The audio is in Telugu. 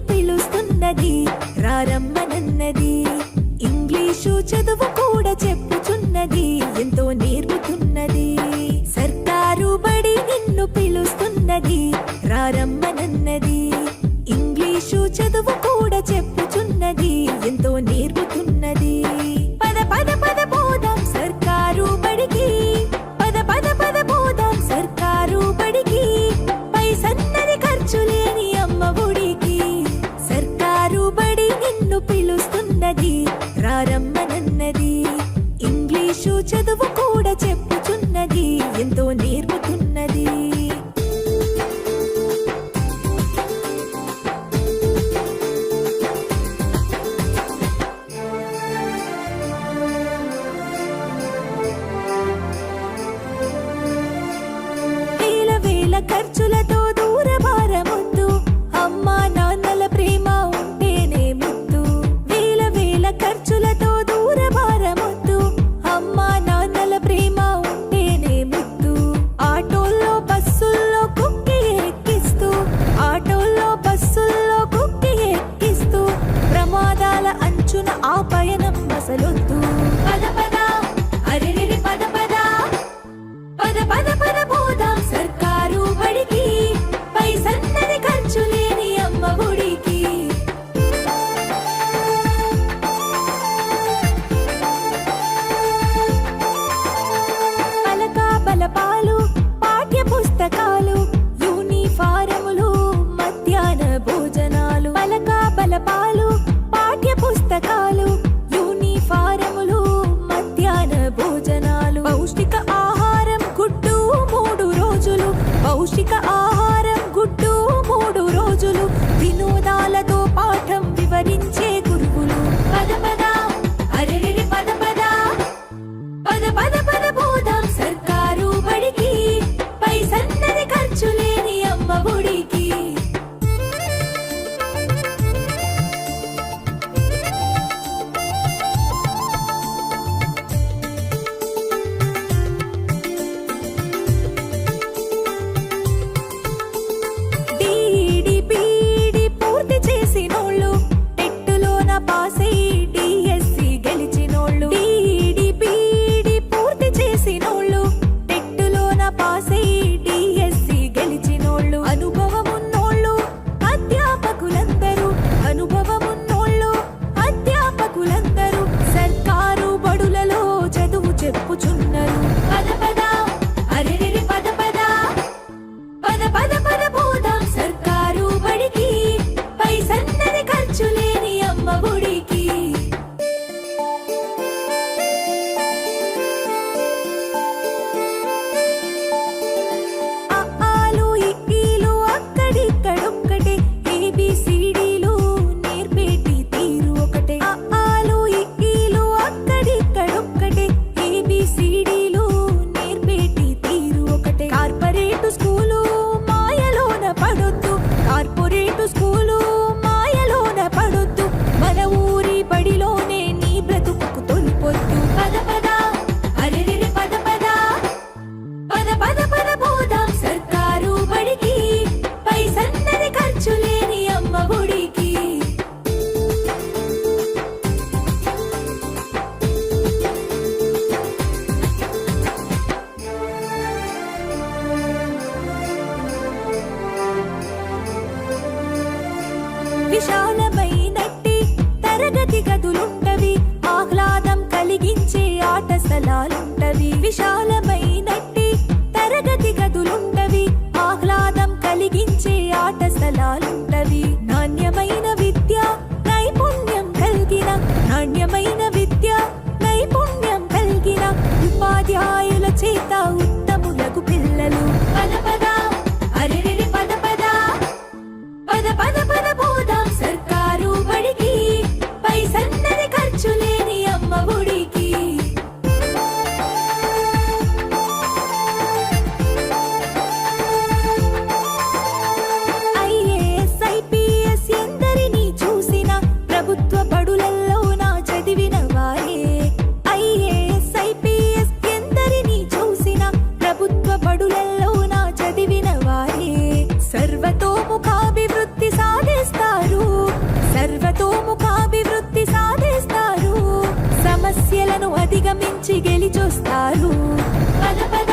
పిలుస్తున్నది, రారమ్మనన్నది. ఇంగ్లీషు చదువు కూడా చెప్పుచున్నది, ఎంతో నేర్పుతున్నది. సర్కారు బడి నిన్ను పిలుస్తున్నది, రారమ్మనన్నది. ఇంగ్లీషు చదువు కూడా చెప్పుచున్నది, ఎంతో నేర్పుతున్నది. పద పద పద పోదాం సర్కారు బడికి, పద పద పద పోదాం సర్కారు బడికి. పైసన్నది ఖర్చు లేని అమ్మ ఒడికి. సర్కారు బడి నిన్ను పిలుస్తున్నది, రారమ్మనన్నది. ఇంగ్లీషు చదువు కూడా చెప్పుచున్నది, ఎంతో నేర్పుతున్నది. ఖర్చులతో దూరభారమొద్దు, అమ్మా నాన్నల ప్రేమ ఉంటేనే ముద్దు. వేల వేల ఖర్చులతో దూరభారమొద్దు, అమ్మా నాన్నల ప్రేమ ఉంటేనే ముద్దు. ఆటోల్లో బస్సుల్లో కుక్కి ఎక్కిస్తూ, ఆటోల్లో బస్సుల్లో కుక్కి ఎక్కిస్తూ, ప్రమాదాల అంచున ఆ పయనం అసలొద్దు. పద పద అరెరెరి పద పద, పద పద పద పోదాం సర్కారు బడికి. పైసన్నది ఖర్చు లేని అమ్మ ఒడికి. పలక బలపాలు, పాఠ్య పుస్తకాలు, యూనిఫారములు, మధ్యాహ్న భోజనాలు. పలక బలపాలు, పాఠ్య పుస్తకాలు, యూనిఫారములు, మధ్యాహ్న భోజనాలు. పౌష్టిక ఆహారం గుడ్డు 3 రోజులు, పౌష్టిక ఆహారం గుడ్డు 3 రోజులు. వినోదాలతో పాఠం వివరించే గురువులు. పద పద అరెరెరి పద పద, పద పద పద పోదాం సర్కారు బడికి. పైసన్నది ఖర్చు లేని అమ్మ ఒడికి. చెప్పుచున్నారు. పద పద అరెరెరి పద పద, పద పద పద పోదాం సర్కారు బడికి. పైసన్నది ఖర్చు లేని అమ్మ ఒడికి. ఆలు ఇక్కీలు అక్కడిక్కడొక్కటే, ఏబిసిడీలు నేర్పేటి తీరు ఒకటే. ఆలు ఇక్కీలు అక్కడిక్కడొక్కటే, ఏబిసిడీలు నేర్పేటి తీరు ఒకటే. కార్పొరేటు స్కూలు మాయలోన పడొద్దు, కార్పొరేటు స్కూలు మాయలోన పడొద్దు. మన ఊరి బడిలోనే నీ బ్రతుకు తొలిపొద్దు. పద పద అరెరెరి పద పద, పద పద పద పోదాం సర్కారు బడికి. పైసన్నది ఖర్చు లేని అమ్మ ఒడికి. విశాలమైనట్టి తరగతి గదులుంటవి, ఆహ్లాదం కలిగించే ఆట స్థలాలుంటవి. విశాలమైనట్టి తరగతి గదులుంటవి, ఆహ్లాదం కలిగించే ఆట స్థలాలుంటవి. నాణ్యమైన విద్య నైపుణ్యం కలిగిన, నాణ్యమైన విద్య నైపుణ్యం కలిగిన ఉపాధ్యాయుల చేత ఉత్తములకు పిల్లలు. పద పద అరెరెరి పద పద, పద పద పద పోదాం సర్కారు బడికి. పైసన్నది ఖర్చు లేని అమ్మ ఒడికి. ఐఏఎస్ ఐపీఎస్ ఎందరినీ చూసిన, ప్రభుత్వ బడులల్లో నా చదివిన వారే. ఐఏఎస్ ఐపీఎస్ ఎందరినీ చూసిన, ప్రభుత్వ బడులల్లో నా చదివిన వారే. సర్వతోముఖాభివృద్ధి అధిగమించి గెలిచొస్తారు. పద పద